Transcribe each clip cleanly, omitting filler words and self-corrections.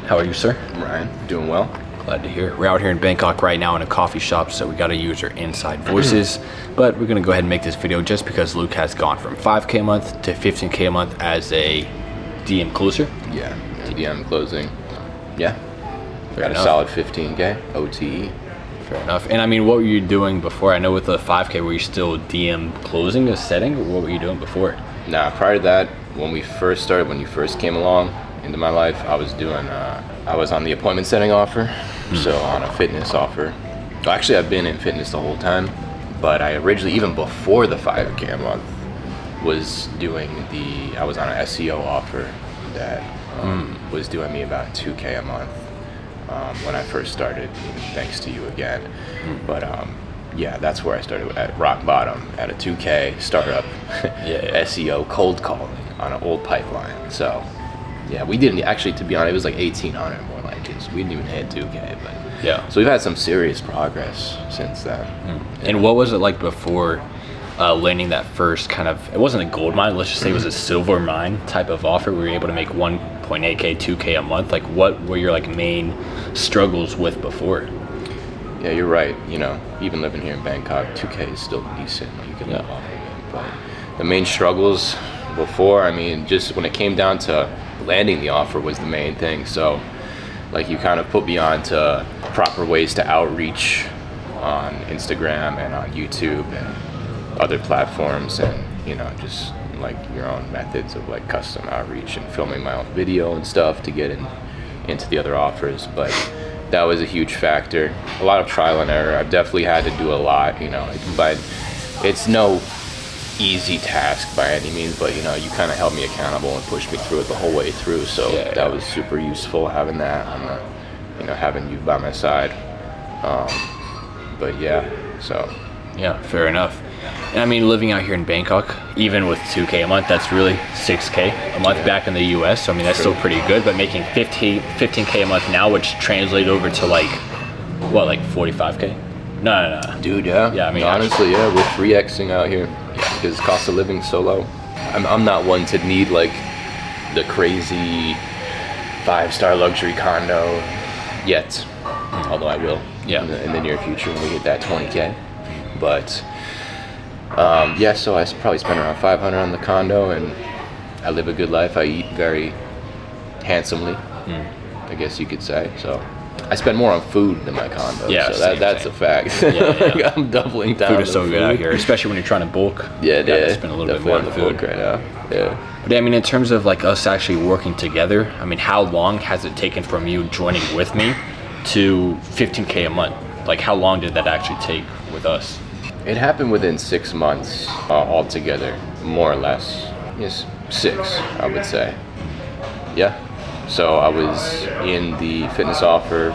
How are you, sir? Ryan, doing well. Glad to hear. We're out here in Bangkok right now in a coffee shop, so we got to use our inside voices. But we're going to go ahead and make this video just because Luke has gone from 5K a month to 15K a month as a DM closer. Yeah, DM closing. Yeah, got enough. a solid 15K OTE. Fair enough. And I mean, what were you doing before? I know with the 5K, were you still DM closing a setting, or what were you doing before? Nah, prior to that, when we first started, when you first came along into my life, I was doing, I was on the appointment setting offer, so on a fitness offer. Well, actually, I've been in fitness the whole time, but I originally, even before the 5K a month, was doing I was on an SEO offer that was doing me about 2K a month when I first started, thanks to you again. But yeah, that's where I started at rock bottom at a 2K startup. SEO cold calling on an old pipeline. So yeah, we didn't actually, to be honest, it was like 1,800 more like it. We didn't even hit 2K, but Yeah. so we've had some serious progress since then. And what was it like before landing that first kind of, it wasn't a gold mine, let's just say it was a silver mine type of offer where you were able to make 1.8K, 2K a month? Like what were your like main struggles with before? Yeah, you're right. You know, even living here in Bangkok, 2K is still decent. You can live off of it. But the main struggles before, I mean, just when it came down to landing the offer was the main thing. So, like, you kind of put me on to proper ways to outreach on Instagram and on YouTube and other platforms, and, you know, just like your own methods of like custom outreach and filming my own video and stuff to get into the other offers. But that was a huge factor. A lot of trial and error. I've definitely had to do a lot, you know, but it's no easy task by any means, but you know, you kind of held me accountable and pushed me through it the whole way through. So that was super useful having that, and you know, having you by my side. But yeah, so. Yeah, fair enough. And I mean, living out here in Bangkok, even with 2K a month, that's really 6K a month back in the US. So I mean, that's still pretty good, but making 15K a month now, which translates over to like, what, like 45K? No. Dude, yeah. Yeah, I mean, honestly, yeah, we're 3Xing out here because cost of living so low. I'm not one to need like the crazy 5-star luxury condo yet, although I will in the near future when we hit that 20K. But yeah, so I probably spend around 500 on the condo, and I live a good life. I eat very handsomely, I guess you could say. So I spend more on food than my condo. Yeah, so that's a fact. Like, I'm doubling down. Food is so good out here, especially when you're trying to bulk. Yeah, you gotta spend a little bit more on food right now. Yeah. But I mean, in terms of like us actually working together, I mean, how long has it taken from you joining with me to 15K a month? Like, how long did that actually take with us? It happened within 6 months altogether, more or less. Yes, 6, I would say. Yeah. So I was in the fitness offer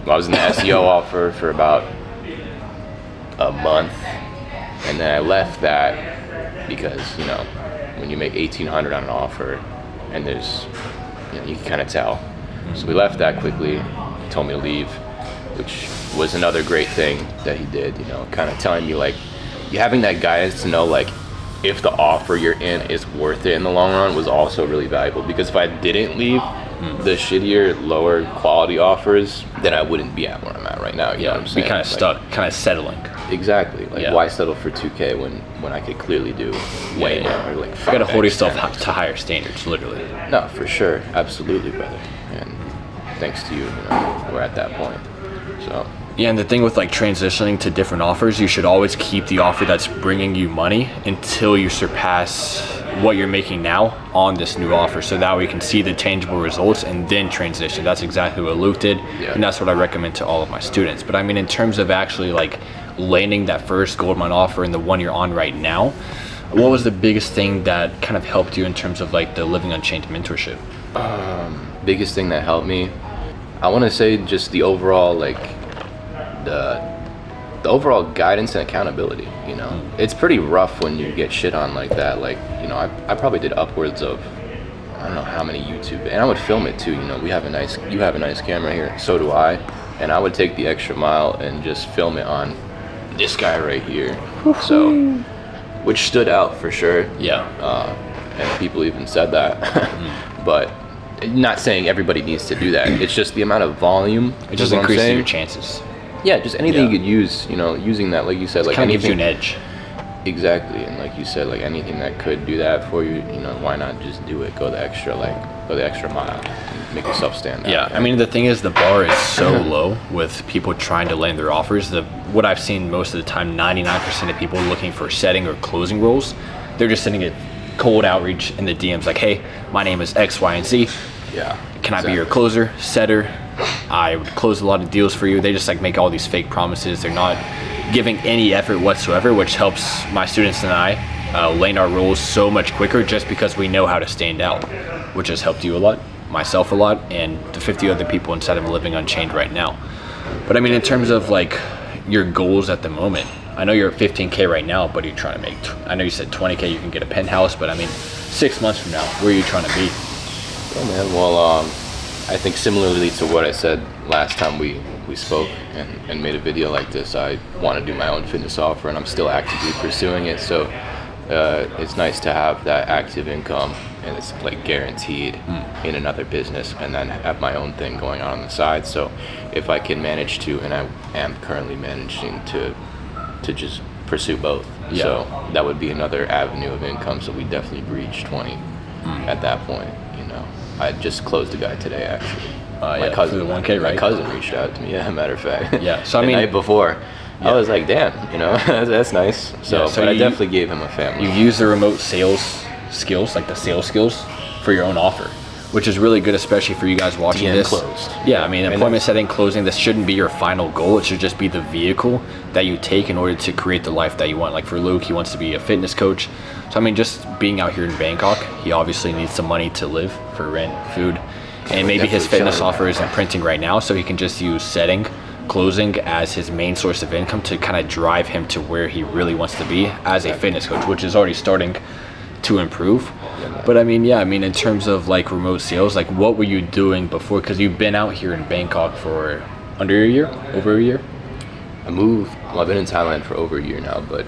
I was in the SEO offer for about a month, and then I left that because, you know, when you make 1,800 on an offer, and there's, you know, you can kind of tell. So we left that quickly. He told me to leave, which was another great thing that he did, you know, kind of telling you, like, you having that guidance to know, like, if the offer you're in is worth it in the long run was also really valuable. Because if I didn't leave the shittier, lower quality offers, then I wouldn't be at where I'm at right now. You know what I'm saying? Be kind of stuck, kind of settling. Exactly. Like, why settle for 2K when I could clearly do way more? Like, you gotta hold yourself to higher standards, literally. No, for sure. Absolutely, brother. And thanks to you, you know, we're at that point. So. Yeah, and the thing with like transitioning to different offers, you should always keep the offer that's bringing you money until you surpass what you're making now on this new offer, so that way you can see the tangible results and then transition. That's exactly what Luke did, and that's what I recommend to all of my students. But I mean, in terms of actually like landing that first gold mine offer and the one you're on right now, what was the biggest thing that kind of helped you in terms of like the Living Unchained mentorship? Biggest thing that helped me, I want to say just the overall, like, the overall guidance and accountability, you know. It's pretty rough when you get shit on like that. Like, you know, I probably did upwards of, I don't know how many YouTube, and I would film it too, you know. You have a nice camera here, so do I, and I would take the extra mile and just film it on this guy right here. So, which stood out for sure. Yeah. And people even said that. But not saying everybody needs to do that. It's just the amount of volume. It just increases your chances. Yeah, just anything you could use, using that, like you said, like Kind of anything. gives you an edge. Exactly, and like you said, like anything that could do that for you, why not just do it? Go the extra mile, and make yourself stand out. Yeah, I mean, the thing is, the bar is so low with people trying to land their offers. What I've seen most of the time, 99% of people looking for setting or closing roles, they're just sending a cold outreach in the DMs like, hey, my name is X, Y, and Z. Yeah. Can I be your closer, setter? I would close a lot of deals for you. They just like make all these fake promises. They're not giving any effort whatsoever, which helps my students and I land our roles so much quicker just because we know how to stand out, which has helped you a lot, myself a lot, and the 50 other people inside of Living Unchained right now. But I mean, in terms of like your goals at the moment, I know you're at 15K right now, but you're trying to make, I know you said 20K, you can get a penthouse, but I mean, 6 months from now, where are you trying to be? Yeah, man. Well, I think similarly to what I said last time we spoke and made a video like this, I want to do my own fitness offer, and I'm still actively pursuing it. So it's nice to have that active income, and it's like guaranteed in another business, and then have my own thing going on the side. So if I can manage to, and I am currently managing to just pursue both. Yeah. So that would be another avenue of income. So we definitely reach 20 at that point. I just closed a guy today, actually. My cousin, for the 1K, right? My cousin reached out to me. Yeah, matter of fact. Yeah. So the I mean, night before, I was like, damn, that's nice. So, so but I you- definitely gave him a family. you use the remote sales skills, like the sales skills, for your own offer, which is really good, especially for you guys watching DM this. closed. Yeah, I mean, I mean, appointment setting, closing, this shouldn't be your final goal. It should just be the vehicle that you take in order to create the life that you want. Like for Luke, he wants to be a fitness coach. So I mean, just being out here in Bangkok, he obviously needs some money to live for rent, food, and maybe his definitely fitness chilling. offer isn't printing right now, so he can just use setting, closing as his main source of income to kind of drive him to where he really wants to be as a fitness coach, which is already starting to improve. But I mean, yeah, I mean, in terms of like remote sales, like what were you doing before? Because you've been out here in Bangkok for under a year, over a year. I've been in Thailand for over a year now, but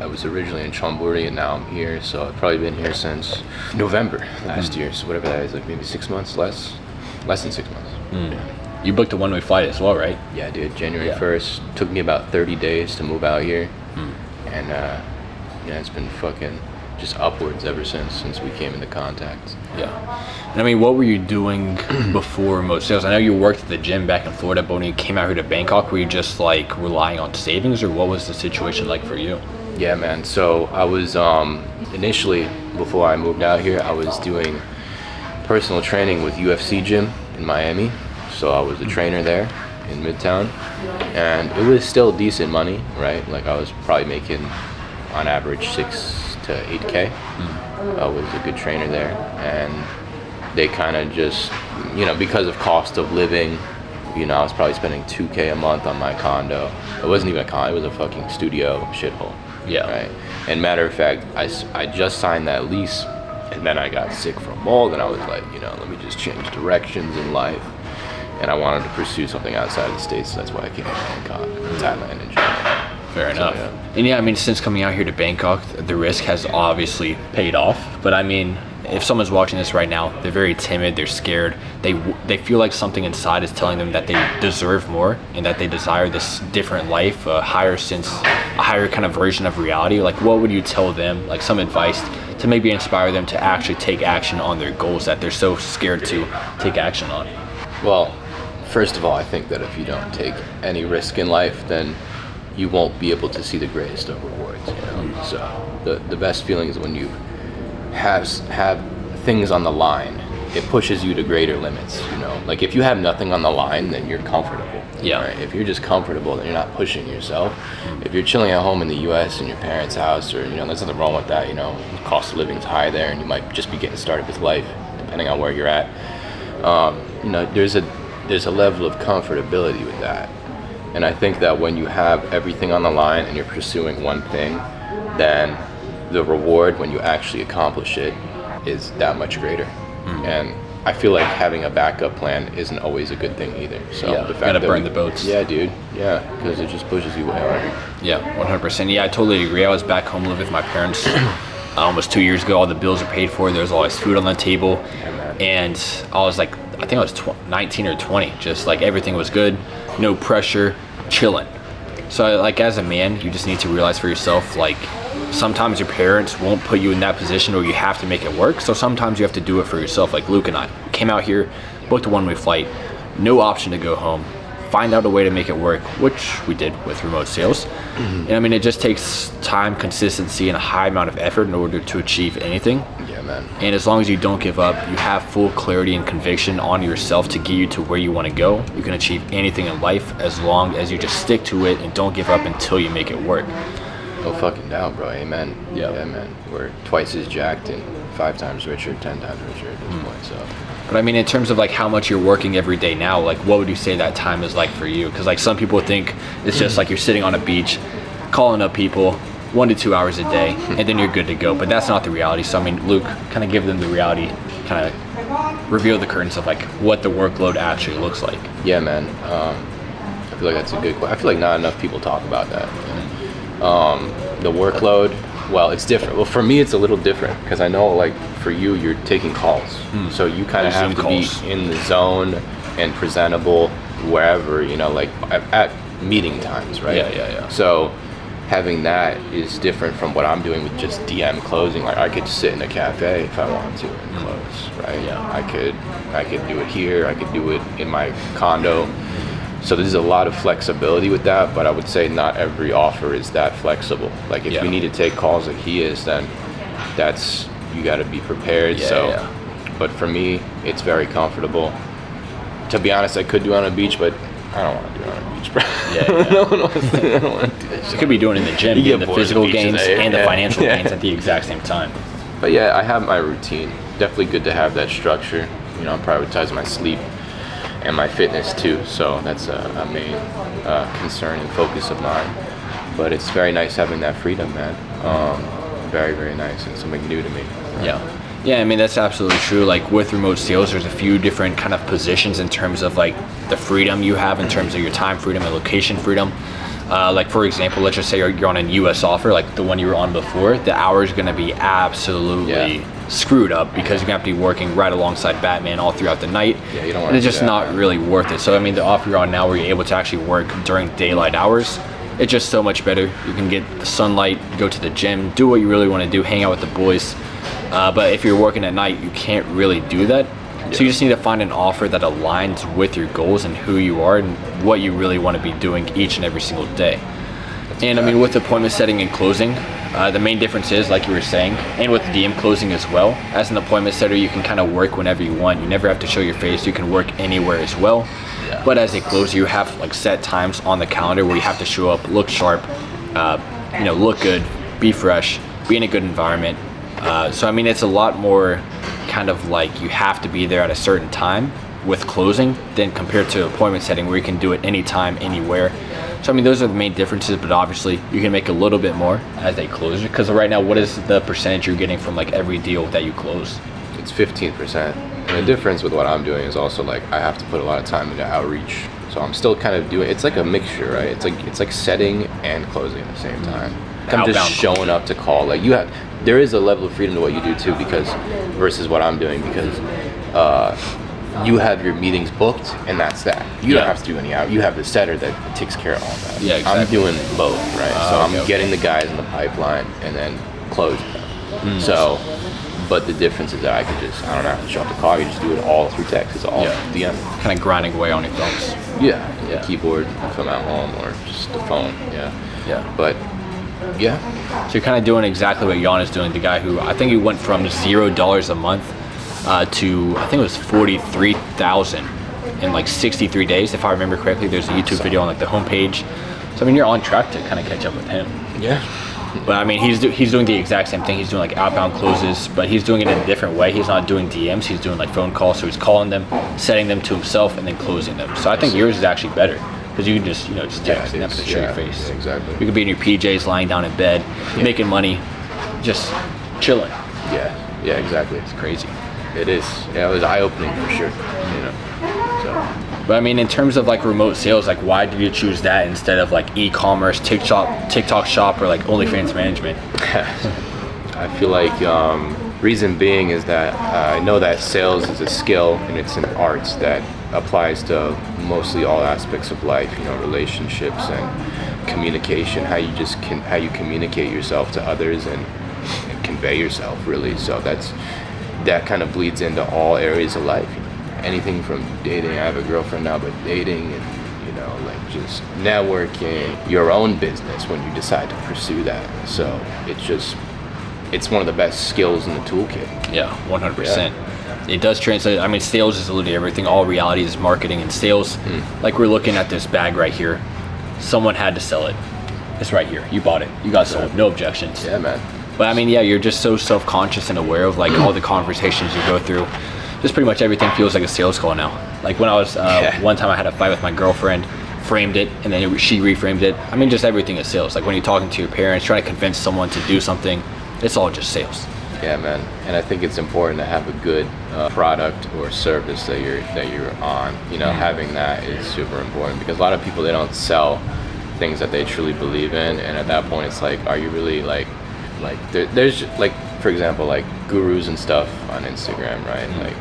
I was originally in Chonburi, and now I'm here. So I've probably been here since November last year. So whatever that is, like maybe 6 months, less than 6 months. Yeah. You booked a one-way flight as well, right? Yeah, I did. January Yeah. 1st. Took me about 30 days to move out here. And it's been fucking just upwards ever since we came into contact. Yeah. And I mean, what were you doing before remote sales? I know you worked at the gym back in Florida, but when you came out here to Bangkok, were you just like relying on savings, or what was the situation like for you? Yeah, man. So I was initially, before I moved out here, I was doing personal training with UFC Gym in Miami. So I was a trainer there in Midtown, and it was still decent money, right? Like I was probably making on average 6 to 8K. I was a good trainer there, and they kind of just, because of cost of living, I was probably spending 2K a month on my condo. It wasn't even a condo, it was a fucking studio shithole. Yeah. Right. And matter of fact, I just signed that lease, and then I got sick from mold, and I was like, let me just change directions in life. And I wanted to pursue something outside of the States, so that's why I came to Bangkok, Thailand, and China. Fair enough. yeah. And yeah, I mean, since coming out here to Bangkok, the risk has obviously paid off. But I mean, if someone's watching this right now, they're very timid, they're scared, they feel like something inside is telling them that they deserve more and that they desire this different life, a higher kind of version of reality. Like, what would you tell them, like some advice to maybe inspire them to actually take action on their goals that they're so scared to take action on? Well, first of all, I think that if you don't take any risk in life, then you won't be able to see the greatest of rewards. So the best feeling is when you have things on the line. It pushes you to greater limits. Like if you have nothing on the line, then you're comfortable. Yeah. Right? If you're just comfortable, then you're not pushing yourself. If you're chilling at home in the U.S. in your parents' house, or there's nothing wrong with that. Cost of living's high there, and you might just be getting started with life, depending on where you're at. There's a level of comfortability with that. And I think that when you have everything on the line and you're pursuing one thing, then the reward when you actually accomplish it is that much greater. And I feel like having a backup plan isn't always a good thing either. So Yeah, the fact gotta that burn the boats. Yeah, dude. Yeah, because it just pushes you way harder. Yeah, 100%. Yeah, I totally agree. I was back home living with my parents almost 2 years ago. All the bills are paid for. There's always food on the table. Yeah, man. and I was like, I think I was 19 or 20, just like everything was good, no pressure, chilling. So like as a man, you just need to realize for yourself, like sometimes your parents won't put you in that position where you have to make it work. So sometimes you have to do it for yourself. Like Luke and I came out here, booked a one-way flight, no option to go home, find out a way to make it work, which we did with remote sales. And I mean, it just takes time, consistency, and a high amount of effort in order to achieve anything. Yeah, man. And as long as you don't give up, you have full clarity and conviction on yourself to get you to where you want to go. You can achieve anything in life as long as you just stick to it and don't give up until you make it work. No fucking doubt, bro. Amen. Yeah. Yeah, man. We're twice as jacked and 5 times richer, 10 times richer at this point. So. But I mean, in terms of like how much you're working every day now, like what would you say that time is like for you? Because like some people think it's just like you're sitting on a beach, calling up people 1 to 2 hours a day, and then you're good to go. But that's not the reality. So I mean, Luke, kind of give them the reality, kind of reveal the curtains of like what the workload actually looks like. Yeah, man. I feel like that's a good question. I feel like not enough people talk about that. The workload, well, it's different. Well, for me, it's a little different because I know, like, for you, you're taking calls. So you kind of have to calls. be in the zone and presentable wherever, you know, like at meeting times, right? Yeah. So having that is different from what I'm doing with just DM closing. Like, I could sit in a cafe if I wanted to and close, right? Yeah. I could do it here. I could do it in my condo. So there's a lot of flexibility with that, but I would say not every offer is that flexible. Like if we need to take calls like he is, then that's, you got to be prepared. But for me, it's very comfortable. To be honest, I could do it on a beach, but I don't want to do it on a beach, bro. I don't want to do that shit. You could be doing it in the gym, You getting get the bored of physical the beaches, gains eh? and the Yeah. financial Yeah. gains at the exact same time. But yeah, I have my routine. Definitely good to have that structure. You know, I'm prioritizing my sleep and my fitness too. So that's a main concern and focus of mine. But it's very nice having that freedom, man. Very, very nice and something new to me. Yeah, I mean, that's absolutely true. Like with remote sales, there's a few different kind of positions in terms of like the freedom you have in terms of your time freedom and location freedom. Like for example, let's just say you're on a US offer, like the one you were on before, the hour is gonna be absolutely screwed up because you're gonna have to be working right alongside Batman all throughout the night. Yeah, you don't and want it's to just not really worth it. So I mean, the offer you're on now where you're able to actually work during daylight hours, it's just so much better. You can get the sunlight, go to the gym, do what you really want to do, hang out with the boys. But if you're working at night, you can't really do that. So you just need to find an offer that aligns with your goals and who you are and what you really want to be doing each and every single day. And I mean, with appointment setting and closing, the main difference is, like you were saying, and with DM closing as well, as an appointment setter, you can kind of work whenever you want. You never have to show your face. You can work anywhere as well. But as a closer, you have like set times on the calendar where you have to show up, look sharp, you know, look good, be fresh, be in a good environment. So I mean, it's a lot more kind of like you have to be there at a certain time with closing than compared to appointment setting where you can do it anytime, anywhere. So I mean, those are the main differences, but obviously you can make a little bit more as a closer, because right now, what is the percentage you're getting from like every deal that you close? It's 15%. And the difference with what I'm doing is also like I have to put a lot of time into outreach. So I'm still kind of doing, it's like a mixture, right? It's like setting and closing at the same time. I'm just Outbound showing up to call. Like there is a level of freedom to what you do too, because versus what I'm doing, because you have your meetings booked and that's that. You don't have to do any out. You have the setter that takes care of all that. Yeah, exactly. I'm doing both, right? So I'm okay. getting the guys in the pipeline and then closing them. So, but the difference is that I could just, I don't have to show up to call. You just do it all through text. It's all DM. Kind of grinding away on your thumbs. Yeah. Keyboard if I'm at home or just the phone. Yeah. But yeah. So you're kind of doing exactly what Jan is doing, the guy who, I think he went from $0 a month to, I think it was 43,000 in like 63 days, if I remember correctly. There's a YouTube video on like the homepage. So I mean, you're on track to kind of catch up with him. Yeah. But I mean, he's doing the exact same thing. He's doing like outbound closes, but he's doing it in a different way. He's not doing DMs. He's doing like phone calls. So he's calling them, setting them to himself, and then closing them. So I think yours is actually better because you can just text and have to show your face. Exactly. You could be in your PJs, lying down in bed, making money, just chilling. Yeah, exactly. It's crazy. It is. Yeah, it was eye-opening for sure. So. But I mean, in terms of like remote sales, like why did you choose that instead of like e-commerce, TikTok shop, or like OnlyFans management? I feel like Reason being is that I know that sales is a skill and it's an art that applies to mostly all aspects of life. You know, relationships and communication. How you communicate yourself to others and convey yourself, really. So that kind of bleeds into all areas of life. You know, anything from dating. I have a girlfriend now, but dating and like just networking, your own business when you decide to pursue that. So it's one of the best skills in the toolkit. Yeah, 100%. It does translate. I mean, sales is literally everything. All reality is marketing and sales. Like we're looking at this bag right here. Someone had to sell it. It's right here. You bought it. You got sold. No objections. Yeah, man. But I mean, yeah, you're just so self-conscious and aware of like all the conversations you go through. Just pretty much everything feels like a sales call now. Like when I was, one time I had a fight with my girlfriend, framed it, and then she reframed it. I mean, just everything is sales. Like when you're talking to your parents, trying to convince someone to do something, it's all just sales. Yeah, man. And I think it's important to have a good product or service that you're on. You know, having that is super important because a lot of people, they don't sell things that they truly believe in, and at that point, it's like, are you really like there's like, for example, like gurus and stuff on Instagram, right? Like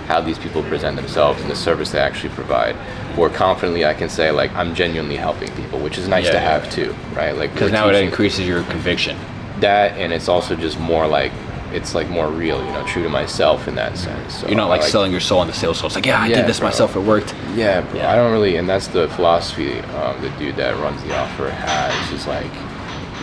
how these people present themselves and the service they actually provide. More confidently, I can say like I'm genuinely helping people, which is nice to have too, right? Like because now it increases your conviction. That, and it's also just more like, it's like more real, you know, true to myself in that sense. So you're not like selling your soul on the sales call. It's like, I did this myself, it worked. Yeah, bro. I don't really, and that's the philosophy the dude that runs the offer has, is like,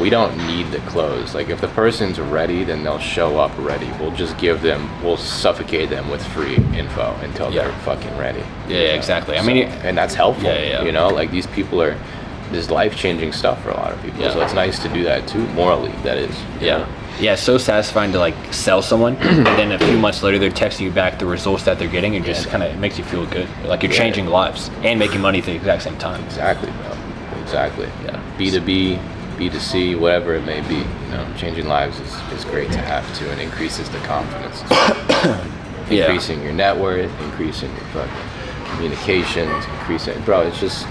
we don't need the close. Like if the person's ready, then they'll show up ready. We'll suffocate them with free info until they're fucking ready. Yeah, exactly. I mean, and that's helpful. Yeah. You know, like these people are, this is life-changing stuff for a lot of people. So it's nice to do that too, morally, that is. Yeah, it's so satisfying to like sell someone and then a few months later they're texting you back the results that they're getting, and just kind of makes you feel good. Like you're changing lives and making money at the exact same time. Exactly, bro. Exactly. Yeah. B2B, B2C, whatever it may be, you know, changing lives is great to have too, and increases the confidence. Increasing your net worth, increasing your fucking communications, increasing, bro, it's just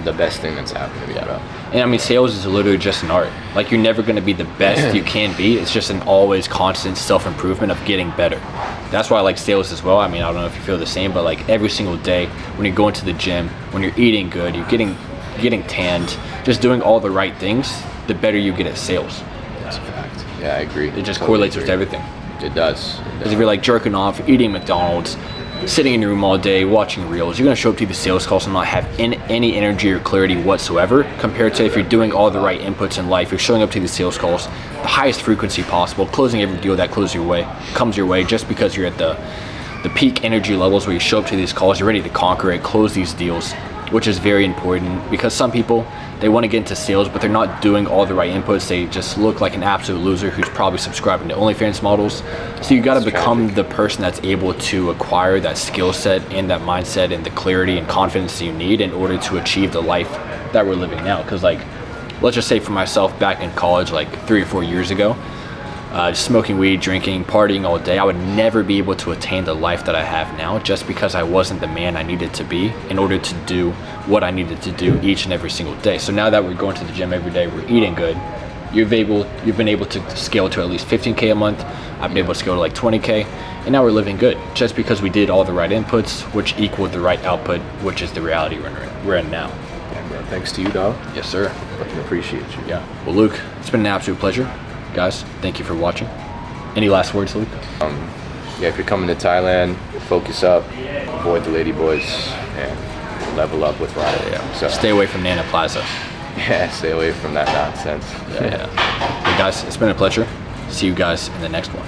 the best thing that's happened to me, bro. And I mean, sales is literally just an art. Like you're never going to be the best you can be. It's just an always constant self-improvement of getting better. That's why I like sales as well. I mean, I don't know if you feel the same, but like every single day when you're going to the gym, when you're eating good, you're getting tanned, just doing all the right things, the better you get at sales. That's a fact. Yeah, I agree. It just correlates with everything. It does. Because if you're like jerking off, eating McDonald's, sitting in your room all day, watching reels, you're going to show up to the sales calls and not have any energy or clarity whatsoever, compared to if you're doing all the right inputs in life, you're showing up to the sales calls, the highest frequency possible, closing every deal that comes your way, just because you're at the peak energy levels where you show up to these calls, you're ready to conquer it, close these deals, which is very important because some people, they want to get into sales, but they're not doing all the right inputs. They just look like an absolute loser who's probably subscribing to OnlyFans models. So you got to become the person that's able to acquire that skill set and that mindset and the clarity and confidence you need in order to achieve the life that we're living now. Because like, let's just say for myself back in college, like 3 or 4 years ago, just smoking weed, drinking, partying all day, I would never be able to attain the life that I have now, just because I wasn't the man I needed to be in order to do what I needed to do each and every single day. So now that we're going to the gym every day, we're eating good, you've been able to scale to at least 15K a month. I've been able to scale to like 20K, and now we're living good just because we did all the right inputs, which equaled the right output, which is the reality we're in now. Yeah, bro. Thanks to you, dog. Yes, sir. Fucking appreciate you. Yeah. Well, Luke, it's been an absolute pleasure. Guys, thank you for watching. Any last words, Luke? If you're coming to Thailand, focus up, avoid the lady boys, and level up with Ryan. Yeah. So stay away from Nana Plaza. Yeah, stay away from that nonsense. Yeah. Hey guys, it's been a pleasure. See you guys in the next one.